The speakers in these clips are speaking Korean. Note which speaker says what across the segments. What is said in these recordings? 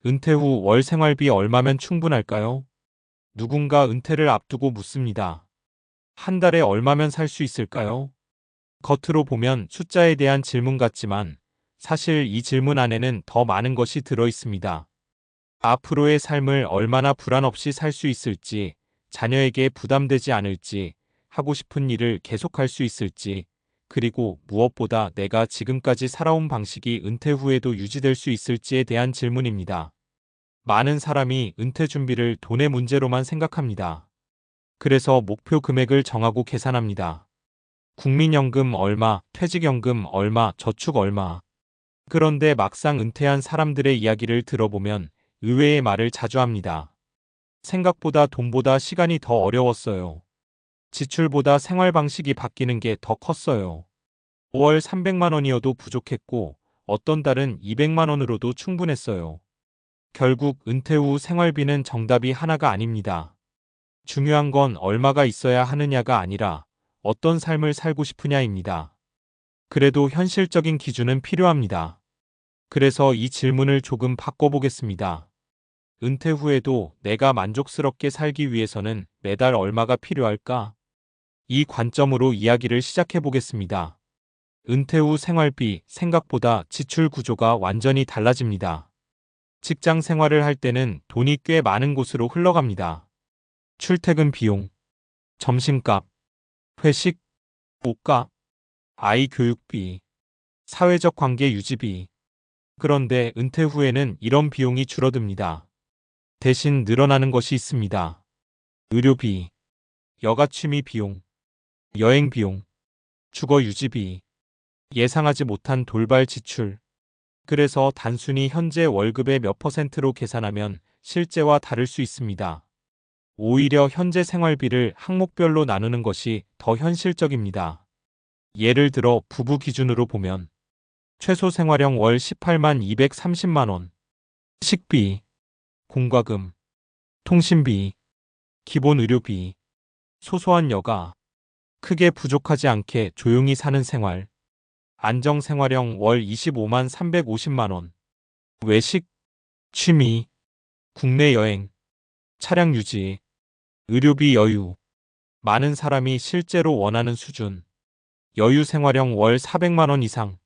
Speaker 1: 은퇴 후 월 생활비 얼마면 충분할까요? 누군가 은퇴를 앞두고 묻습니다. 한 달에 얼마면 살 수 있을까요? 겉으로 보면 숫자에 대한 질문 같지만 사실 이 질문 안에는 더 많은 것이 들어 있습니다. 앞으로의 삶을 얼마나 불안 없이 살 수 있을지, 자녀에게 부담되지 않을지, 하고 싶은 일을 계속할 수 있을지, 그리고 무엇보다 내가 지금까지 살아온 방식이 은퇴 후에도 유지될 수 있을지에 대한 질문입니다. 많은 사람이 은퇴 준비를 돈의 문제로만 생각합니다. 그래서 목표 금액을 정하고 계산합니다. 국민연금 얼마, 퇴직연금 얼마, 저축 얼마. 그런데 막상 은퇴한 사람들의 이야기를 들어보면 의외의 말을 자주 합니다. 생각보다 돈보다 시간이 더 어려웠어요. 지출보다 생활 방식이 바뀌는 게 더 컸어요. 월 300만 원이어도 부족했고 어떤 달은 200만 원으로도 충분했어요. 결국 은퇴 후 생활비는 정답이 하나가 아닙니다. 중요한 건 얼마가 있어야 하느냐가 아니라 어떤 삶을 살고 싶으냐입니다. 그래도 현실적인 기준은 필요합니다. 그래서 이 질문을 조금 바꿔보겠습니다. 은퇴 후에도 내가 만족스럽게 살기 위해서는 매달 얼마가 필요할까? 이 관점으로 이야기를 시작해 보겠습니다. 은퇴 후 생활비, 생각보다 지출 구조가 완전히 달라집니다. 직장 생활을 할 때는 돈이 꽤 많은 곳으로 흘러갑니다. 출퇴근 비용, 점심값, 회식, 옷값, 아이 교육비, 사회적 관계 유지비. 그런데 은퇴 후에는 이런 비용이 줄어듭니다. 대신 늘어나는 것이 있습니다. 의료비, 여가 취미 비용, 여행 비용, 주거 유지비, 예상하지 못한 돌발 지출. 그래서 단순히 현재 월급의 몇 퍼센트로 계산하면 실제와 다를 수 있습니다. 오히려 현재 생활비를 항목별로 나누는 것이 더 현실적입니다. 예를 들어 부부 기준으로 보면 최소 생활형 월 18만 230만 원, 식비, 공과금, 통신비, 기본 의료비, 소소한 여가, 크게 부족하지 않게 조용히 사는 생활, 안정생활형 월 25만 350만 원, 외식, 취미, 국내 여행, 차량 유지, 의료비 여유. 많은 사람이 실제로 원하는 수준. 여유 생활형 월 400만 원 이상,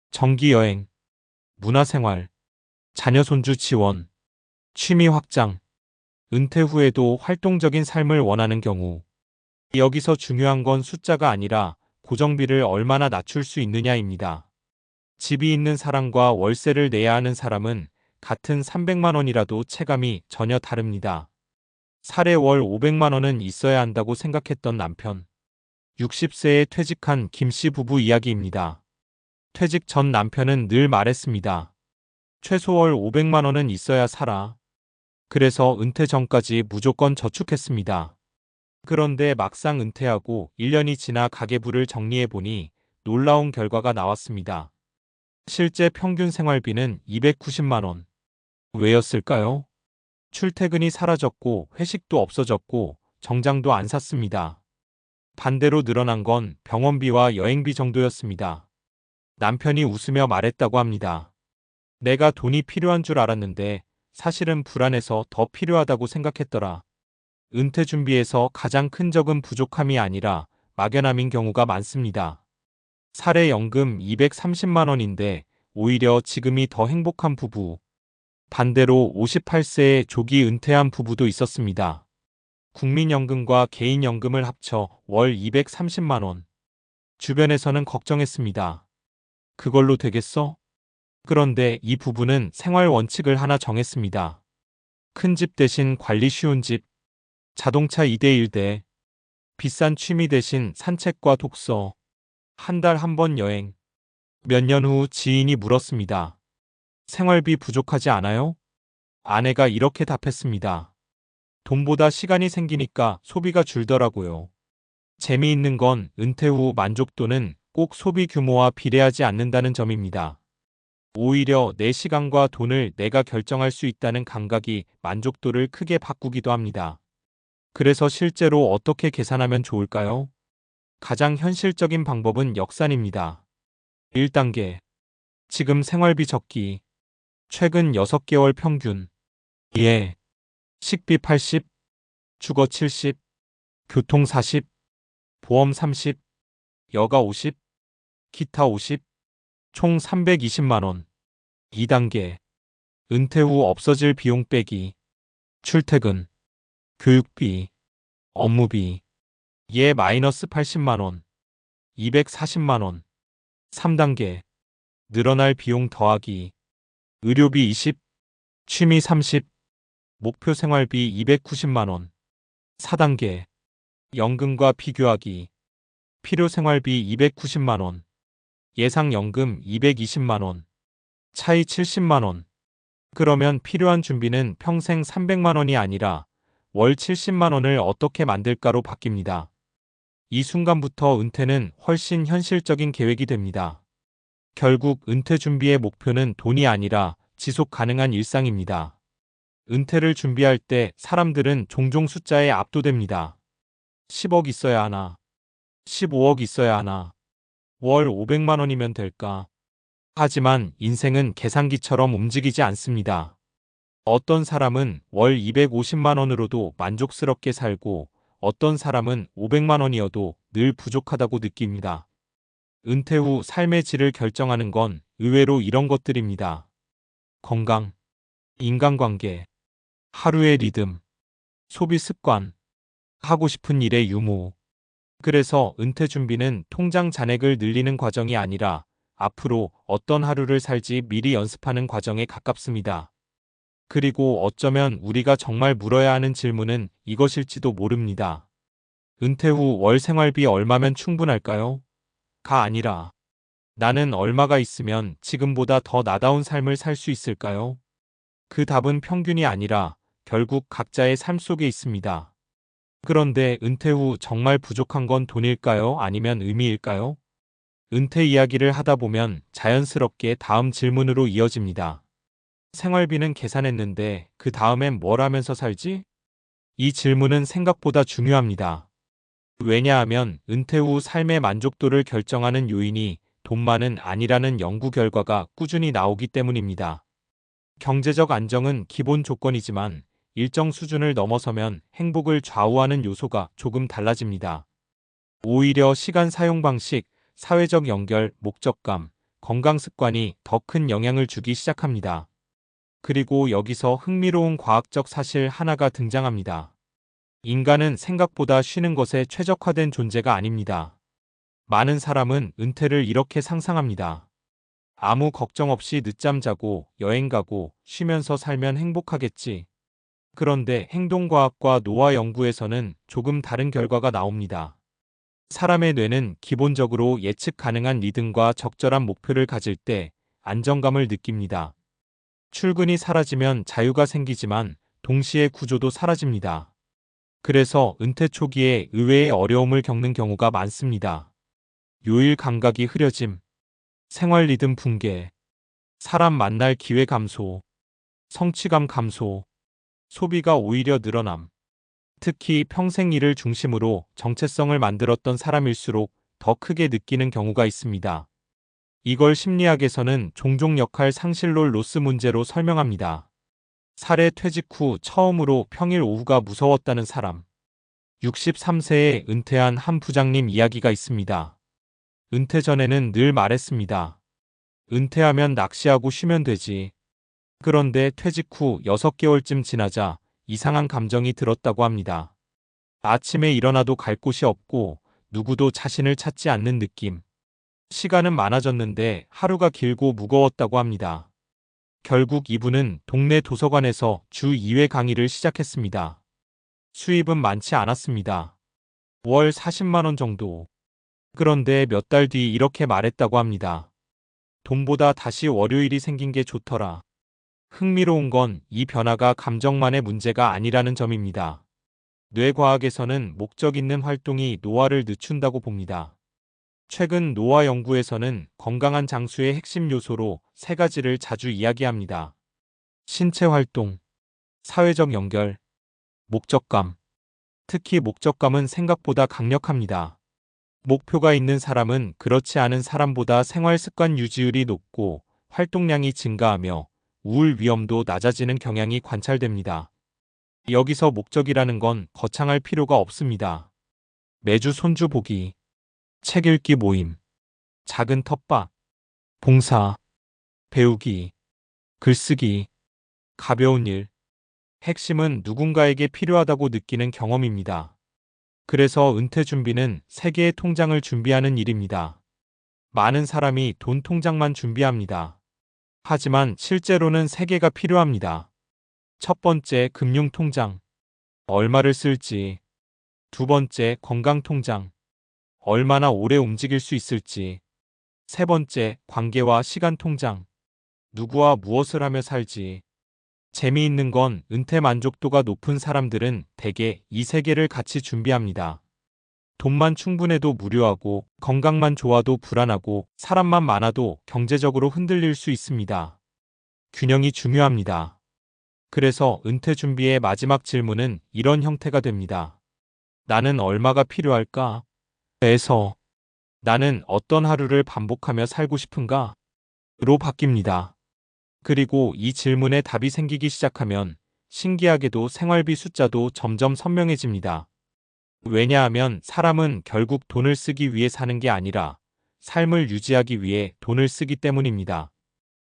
Speaker 1: 정기 여행, 문화생활, 자녀 손주 지원, 취미 확장, 은퇴 후에도 활동적인 삶을 원하는 경우. 여기서 중요한 건 숫자가 아니라 고정비를 얼마나 낮출 수 있느냐입니다. 집이 있는 사람과 월세를 내야 하는 사람은 같은 300만 원이라도 체감이 전혀 다릅니다. 사례 월 500만 원은 있어야 한다고 생각했던 남편. 60세에 퇴직한 김씨 부부 이야기입니다. 퇴직 전 남편은 늘 말했습니다. 최소 월 500만 원은 있어야 살아. 그래서 은퇴 전까지 무조건 저축했습니다. 그런데 막상 은퇴하고 1년이 지나 가계부를 정리해보니 놀라운 결과가 나왔습니다. 실제 평균 생활비는 290만 원. 왜였을까요? 출퇴근이 사라졌고 회식도 없어졌고 정장도 안 샀습니다. 반대로 늘어난 건 병원비와 여행비 정도였습니다. 남편이 웃으며 말했다고 합니다. 내가 돈이 필요한 줄 알았는데 사실은 불안해서 더 필요하다고 생각했더라. 은퇴 준비에서 가장 큰 적은 부족함이 아니라 막연함인 경우가 많습니다. 사례 연금 230만 원인데 오히려 지금이 더 행복한 부부. 반대로 58세에 조기 은퇴한 부부도 있었습니다. 국민연금과 개인연금을 합쳐 월 230만 원. 주변에서는 걱정했습니다. 그걸로 되겠어? 그런데 이 부부는 생활 원칙을 하나 정했습니다. 큰 집 대신 관리 쉬운 집, 자동차 2대1대, 비싼 취미 대신 산책과 독서, 한 달 한 번 여행. 몇 년 후 지인이 물었습니다. 생활비 부족하지 않아요? 아내가 이렇게 답했습니다. 돈보다 시간이 생기니까 소비가 줄더라고요. 재미있는 건 은퇴 후 만족도는 꼭 소비 규모와 비례하지 않는다는 점입니다. 오히려 내 시간과 돈을 내가 결정할 수 있다는 감각이 만족도를 크게 바꾸기도 합니다. 그래서 실제로 어떻게 계산하면 좋을까요? 가장 현실적인 방법은 역산입니다. 1단계. 지금 생활비 적기. 최근 6개월 평균. 예. 식비 80, 주거 70, 교통 40, 보험 30, 여가 50, 기타 50, 총 320만 원. 2단계. 은퇴 후 없어질 비용 빼기. 출퇴근, 교육비, 업무비. 예 마이너스 80만 원. 240만 원. 3단계. 늘어날 비용 더하기. 의료비 20, 취미 30, 목표 생활비 290만 원. 4단계. 연금과 비교하기. 필요 생활비 290만 원. 예상 연금 220만 원. 차이 70만 원. 그러면 필요한 준비는 평생 300만 원이 아니라 월 70만 원을 어떻게 만들까로 바뀝니다. 이 순간부터 은퇴는 훨씬 현실적인 계획이 됩니다. 결국 은퇴 준비의 목표는 돈이 아니라 지속 가능한 일상입니다. 은퇴를 준비할 때 사람들은 종종 숫자에 압도됩니다. 10억 있어야 하나? 15억 있어야 하나? 월 500만 원이면 될까? 하지만 인생은 계산기처럼 움직이지 않습니다. 어떤 사람은 월 250만 원으로도 만족스럽게 살고 어떤 사람은 500만 원이어도 늘 부족하다고 느낍니다. 은퇴 후 삶의 질을 결정하는 건 의외로 이런 것들입니다. 건강, 인간관계, 하루의 리듬, 소비 습관, 하고 싶은 일의 유무. 그래서 은퇴 준비는 통장 잔액을 늘리는 과정이 아니라 앞으로 어떤 하루를 살지 미리 연습하는 과정에 가깝습니다. 그리고 어쩌면 우리가 정말 물어야 하는 질문은 이것일지도 모릅니다. 은퇴 후 월 생활비 얼마면 충분할까요? 가 아니라 나는 얼마가 있으면 지금보다 더 나다운 삶을 살 수 있을까요? 그 답은 평균이 아니라 결국 각자의 삶 속에 있습니다. 그런데 은퇴 후 정말 부족한 건 돈일까요? 아니면 의미일까요? 은퇴 이야기를 하다 보면 자연스럽게 다음 질문으로 이어집니다. 생활비는 계산했는데 그 다음엔 뭘 하면서 살지? 이 질문은 생각보다 중요합니다. 왜냐하면 은퇴 후 삶의 만족도를 결정하는 요인이 돈만은 아니라는 연구 결과가 꾸준히 나오기 때문입니다. 경제적 안정은 기본 조건이지만 일정 수준을 넘어서면 행복을 좌우하는 요소가 조금 달라집니다. 오히려 시간 사용 방식, 사회적 연결, 목적감, 건강 습관이 더 큰 영향을 주기 시작합니다. 그리고 여기서 흥미로운 과학적 사실 하나가 등장합니다. 인간은 생각보다 쉬는 것에 최적화된 존재가 아닙니다. 많은 사람은 은퇴를 이렇게 상상합니다. 아무 걱정 없이 늦잠 자고 여행 가고 쉬면서 살면 행복하겠지. 그런데 행동과학과 노화 연구에서는 조금 다른 결과가 나옵니다. 사람의 뇌는 기본적으로 예측 가능한 리듬과 적절한 목표를 가질 때 안정감을 느낍니다. 출근이 사라지면 자유가 생기지만 동시에 구조도 사라집니다. 그래서 은퇴 초기에 의외의 어려움을 겪는 경우가 많습니다. 요일 감각이 흐려짐, 생활 리듬 붕괴, 사람 만날 기회 감소, 성취감 감소, 소비가 오히려 늘어남. 특히 평생 일을 중심으로 정체성을 만들었던 사람일수록 더 크게 느끼는 경우가 있습니다. 이걸 심리학에서는 종종 역할 상실롤 로스 문제로 설명합니다. 사례 퇴직 후 처음으로 평일 오후가 무서웠다는 사람. 63세에 은퇴한 한 부장님 이야기가 있습니다. 은퇴 전에는 늘 말했습니다. 은퇴하면 낚시하고 쉬면 되지. 그런데 퇴직 후 6개월쯤 지나자 이상한 감정이 들었다고 합니다. 아침에 일어나도 갈 곳이 없고 누구도 자신을 찾지 않는 느낌. 시간은 많아졌는데 하루가 길고 무거웠다고 합니다. 결국 이분은 동네 도서관에서 주 2회 강의를 시작했습니다. 수입은 많지 않았습니다. 월 40만 원 정도. 그런데 몇 달 뒤 이렇게 말했다고 합니다. 돈보다 다시 월요일이 생긴 게 좋더라. 흥미로운 건 이 변화가 감정만의 문제가 아니라는 점입니다. 뇌과학에서는 목적 있는 활동이 노화를 늦춘다고 봅니다. 최근 노화 연구에서는 건강한 장수의 핵심 요소로 3가지를 자주 이야기합니다. 신체 활동, 사회적 연결, 목적감. 특히 목적감은 생각보다 강력합니다. 목표가 있는 사람은 그렇지 않은 사람보다 생활 습관 유지율이 높고 활동량이 증가하며 우울 위험도 낮아지는 경향이 관찰됩니다. 여기서 목적이라는 건 거창할 필요가 없습니다. 매주 손주 보기, 책 읽기 모임, 작은 텃밭, 봉사, 배우기, 글쓰기, 가벼운 일. 핵심은 누군가에게 필요하다고 느끼는 경험입니다. 그래서 은퇴 준비는 세 개의 통장을 준비하는 일입니다. 많은 사람이 돈 통장만 준비합니다. 하지만 실제로는 세 개가 필요합니다. 첫 번째, 금융 통장. 얼마를 쓸지. 두 번째, 건강 통장. 얼마나 오래 움직일 수 있을지. 세 번째, 관계와 시간 통장. 누구와 무엇을 하며 살지. 재미있는 건 은퇴 만족도가 높은 사람들은 대개 이 세 개를 같이 준비합니다. 돈만 충분해도 무료하고, 건강만 좋아도 불안하고, 사람만 많아도 경제적으로 흔들릴 수 있습니다. 균형이 중요합니다. 그래서 은퇴 준비의 마지막 질문은 이런 형태가 됩니다. 나는 얼마가 필요할까? 에서 나는 어떤 하루를 반복하며 살고 싶은가? 로 바뀝니다. 그리고 이 질문에 답이 생기기 시작하면 신기하게도 생활비 숫자도 점점 선명해집니다. 왜냐하면 사람은 결국 돈을 쓰기 위해 사는 게 아니라 삶을 유지하기 위해 돈을 쓰기 때문입니다.